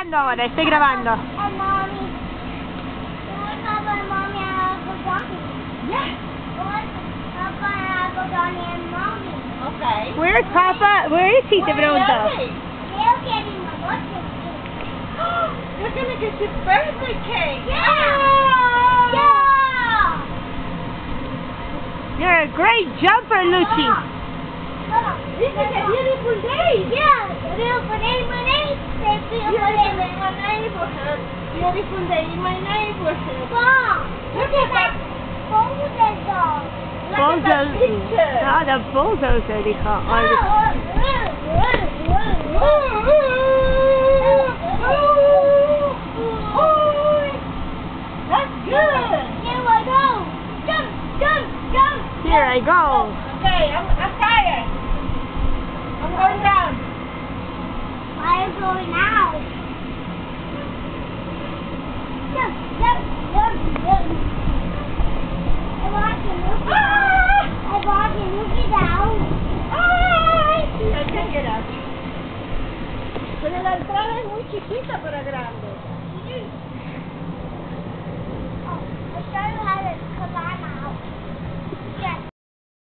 grabando ahora, estoy grabando. Okay. Where's Papa? Where is he? Te pregunto. You're gonna get your birthday cake. You're a great jumper, Lucy. This is a beautiful day. Beautiful day in my neighborhood. Beautiful day in my neighborhood. Mom, Look at that. bulldozer. Look at that picture. Ah, the bulldozer, dijo. That's good. Here I go. Jump, jump, jump. Here I go. Okay, I'm tired. I'm going down. Why are you going out? Jump, jump, jump, jump. I want to look it out. I want to look it out. I can't get out. Pero la entrada es muy chiquita para grande.